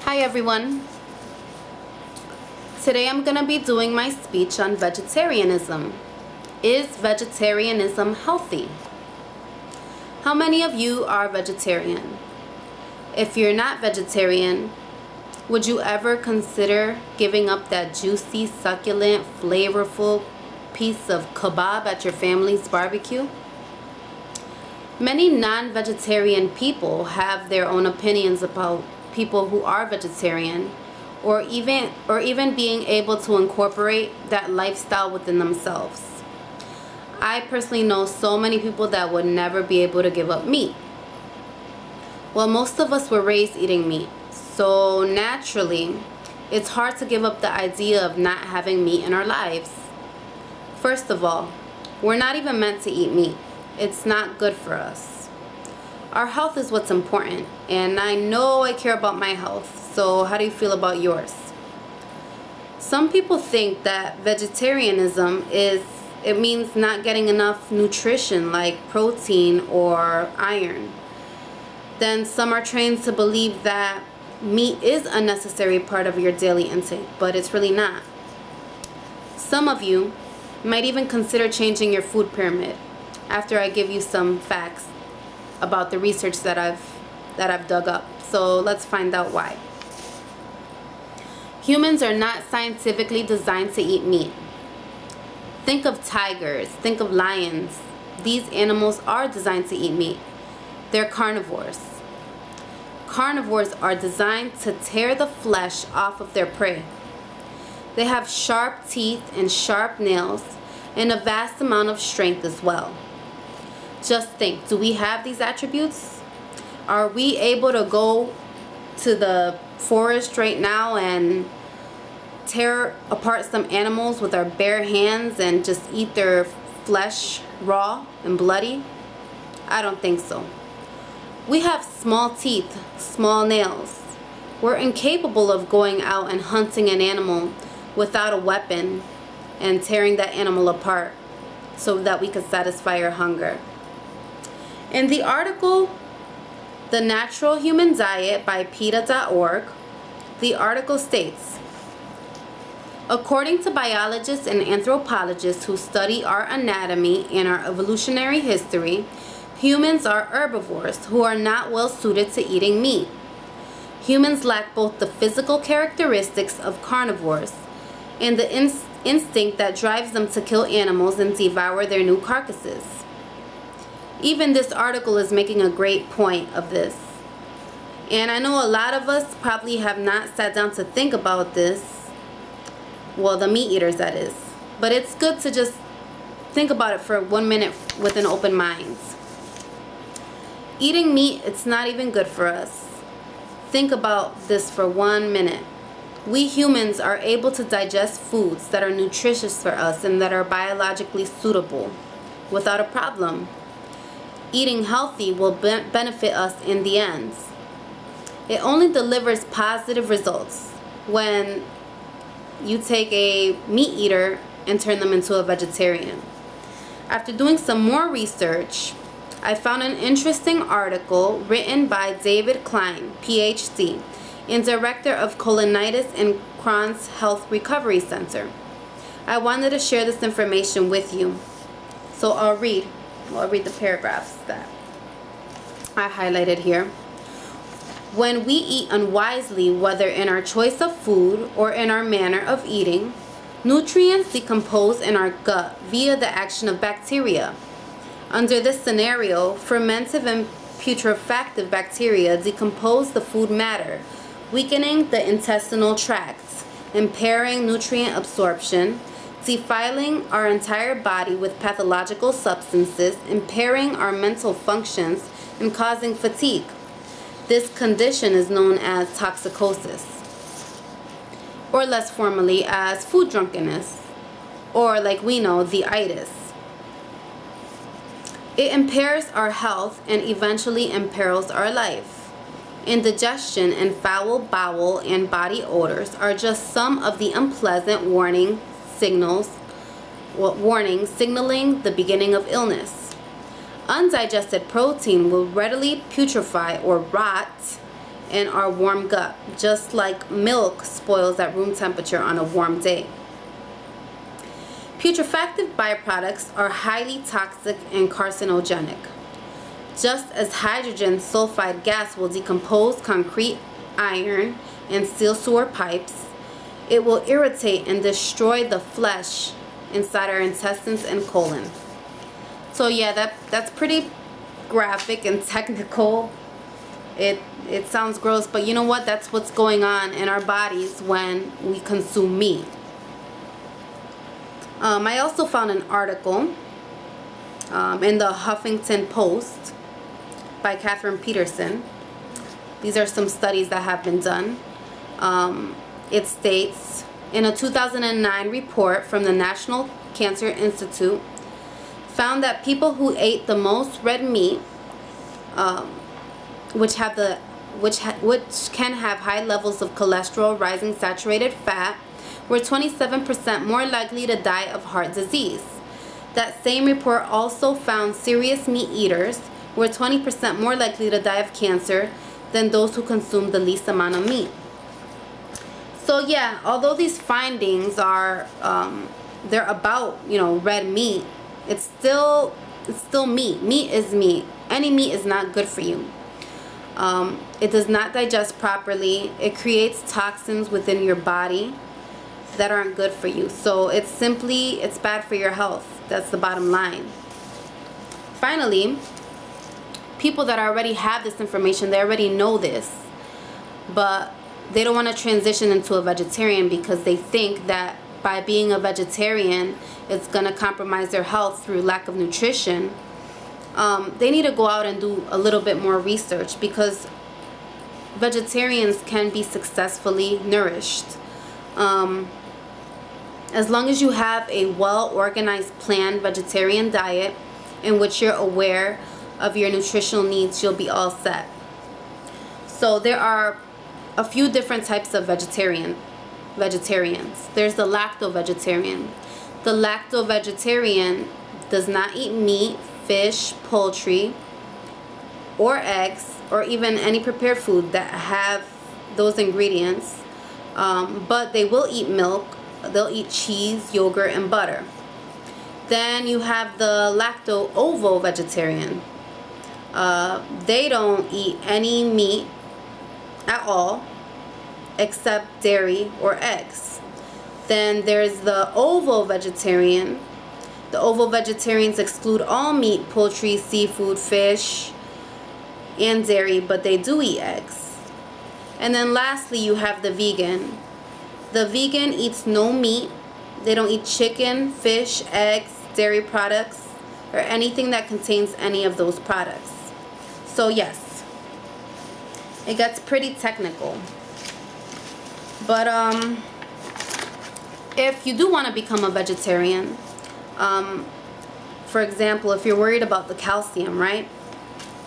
Hi everyone. Today I'm going to be doing my speech on vegetarianism. Is vegetarianism healthy? How many of you are vegetarian? If you're not vegetarian, would you ever consider giving up that juicy, succulent, flavorful piece of kebab at your family's barbecue? Many non-vegetarian people have their own opinions about people who are vegetarian, or even being able to incorporate that lifestyle within themselves. I personally know so many people that would never be able to give up meat. Well, most of us were raised eating meat, so naturally it's hard to give up the idea of not having meat in our lives. First of all, we're not even meant to eat meat. It's not good for us. Our health is what's important, and I know I care about my health, so how do you feel about yours? Some people think that vegetarianism means not getting enough nutrition like protein or iron. Then some are trained to believe that meat is a necessary part of your daily intake, but it's really not. Some of you might even consider changing your food pyramid after I give you some facts about the research that I've dug up. So let's find out why. Humans are not scientifically designed to eat meat. Think of tigers, think of lions. These animals are designed to eat meat. They're carnivores. Carnivores are designed to tear the flesh off of their prey. They have sharp teeth and sharp nails and a vast amount of strength as well. Just think, do we have these attributes? Are we able to go to the forest right now and tear apart some animals with our bare hands and just eat their flesh raw and bloody? I don't think so. We have small teeth, small nails. We're incapable of going out and hunting an animal without a weapon and tearing that animal apart so that we could satisfy our hunger. In the article, The Natural Human Diet by PETA.org, the article states, according to biologists and anthropologists who study our anatomy and our evolutionary history, humans are herbivores who are not well suited to eating meat. Humans lack both the physical characteristics of carnivores and the instinct that drives them to kill animals and devour their new carcasses. Even this article is making a great point of this. And I know a lot of us probably have not sat down to think about this. Well, the meat eaters, that is. But it's good to just think about it for 1 minute with an open mind. Eating meat, it's not even good for us. Think about this for 1 minute. We humans are able to digest foods that are nutritious for us and that are biologically suitable without a problem. Eating healthy will benefit us in the end. It only delivers positive results when you take a meat eater and turn them into a vegetarian. After doing some more research, I found an interesting article written by David Klein, PhD, and director of Colonitis and Crohn's Health Recovery Center. I wanted to share this information with you. So I'll read the paragraphs that I highlighted here. When we eat unwisely, whether in our choice of food or in our manner of eating, nutrients decompose in our gut via the action of bacteria. Under this scenario, fermentive and putrefactive bacteria decompose the food matter, weakening the intestinal tract, impairing nutrient absorption, defiling our entire body with pathological substances, impairing our mental functions, and causing fatigue. This condition is known as toxicosis, or less formally as food drunkenness, or like we know, the itis. It impairs our health and eventually imperils our life. Indigestion and foul bowel and body odors are just some of the unpleasant warnings signaling the beginning of illness. Undigested protein will readily putrefy or rot in our warm gut, just like milk spoils at room temperature on a warm day. Putrefactive byproducts are highly toxic and carcinogenic. Just as hydrogen sulfide gas will decompose concrete, iron, and steel sewer pipes, it will irritate and destroy the flesh inside our intestines and colon. So yeah, that's pretty graphic and technical. It sounds gross, but you know what? That's what's going on in our bodies when we consume meat. I also found an article in the Huffington Post by Catherine Peterson. These are some studies that have been done. It states, in a 2009 report from the National Cancer Institute, found that people who ate the most red meat, which can have high levels of cholesterol, rising saturated fat, were 27% more likely to die of heart disease. That same report also found serious meat eaters were 20% more likely to die of cancer than those who consumed the least amount of meat. So yeah, although these findings are they're about, you know, red meat, it's still meat. Meat is meat. Any meat is not good for you. It does not digest properly. It creates toxins within your body that aren't good for you. So it's bad for your health. That's the bottom line. Finally, people that already have this information, they already know this, but they don't want to transition into a vegetarian because they think that by being a vegetarian, it's going to compromise their health through lack of nutrition. They need to go out and do a little bit more research, because vegetarians can be successfully nourished. As long as you have a well-organized, planned vegetarian diet in which you're aware of your nutritional needs, you'll be all set. So there are a few different types of vegetarians. There's the lacto-vegetarian. The lacto-vegetarian does not eat meat, fish, poultry, or eggs, or even any prepared food that have those ingredients, but they will eat milk. They'll eat cheese, yogurt, and butter. Then you have the lacto-ovo-vegetarian. They don't eat any meat at all except dairy or eggs. Then there's the ovo-vegetarian. The ovo-vegetarians exclude all meat, poultry, seafood, fish, and dairy, but they do eat eggs. And then lastly, you have the vegan. The vegan eats no meat. They don't eat chicken, fish, eggs, dairy products, or anything that contains any of those products. So yes, it gets pretty technical. But if you do want to become a vegetarian, for example, if you're worried about the calcium, right?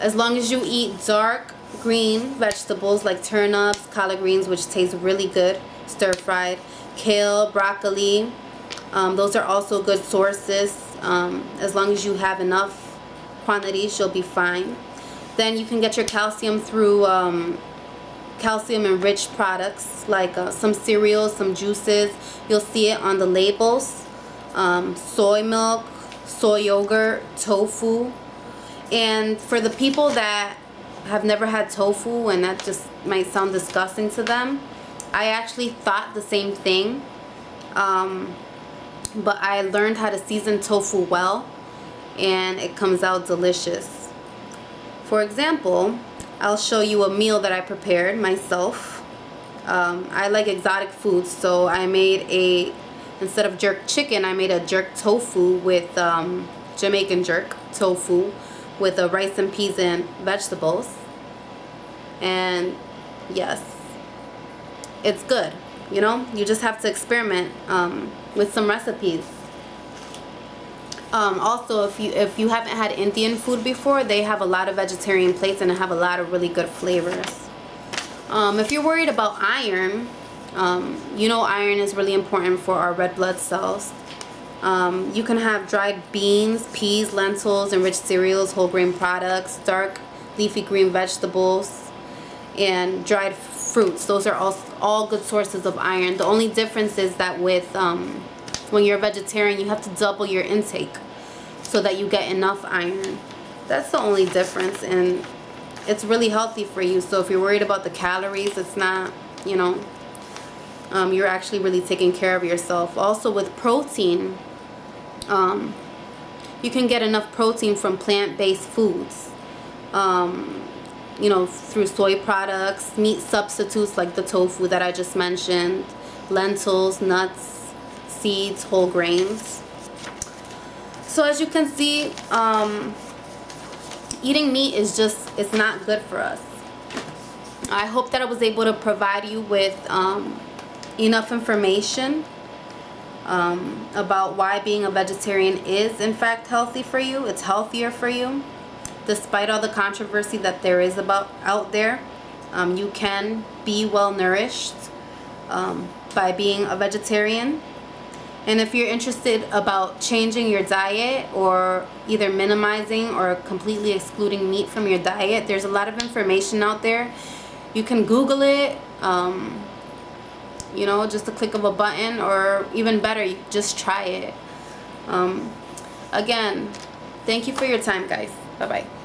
As long as you eat dark green vegetables like turnips, collard greens, which taste really good, stir-fried, kale, broccoli, those are also good sources. As long as you have enough quantities, you'll be fine. Then you can get your calcium through calcium-enriched products like some cereals, some juices. You'll see it on the labels. Soy milk, soy yogurt, tofu. And for the people that have never had tofu and that just might sound disgusting to them, I actually thought the same thing, but I learned how to season tofu well, and it comes out delicious. For example, I'll show you a meal that I prepared myself. I like exotic foods, so I made instead of jerk chicken, I made a jerk tofu with Jamaican jerk tofu with rice and peas and vegetables. And yes, it's good. You know, you just have to experiment with some recipes. Also, if you haven't had Indian food before, they have a lot of vegetarian plates and they have a lot of really good flavors. If you're worried about iron, you know iron is really important for our red blood cells. You can have dried beans, peas, lentils, enriched cereals, whole grain products, dark leafy green vegetables. and dried fruits. Those are all good sources of iron. The only difference is that with when you're a vegetarian, you have to double your intake so that you get enough iron. That's the only difference, and it's really healthy for you. So if you're worried about the calories, it's not, you know, you're actually really taking care of yourself. Also with protein, you can get enough protein from plant-based foods. You know, through soy products, meat substitutes like the tofu that I just mentioned, lentils, nuts, seeds, whole grains. So as you can see, eating meat is just, it's not good for us. I hope that I was able to provide you with enough information about why being a vegetarian is in fact healthy for you. It's healthier for you. Despite all the controversy that there is out there, you can be well nourished by being a vegetarian. And if you're interested about changing your diet or either minimizing or completely excluding meat from your diet, there's a lot of information out there. You can Google it, you know, just a click of a button, or even better, you just try it. Again, thank you for your time, guys. Bye-bye.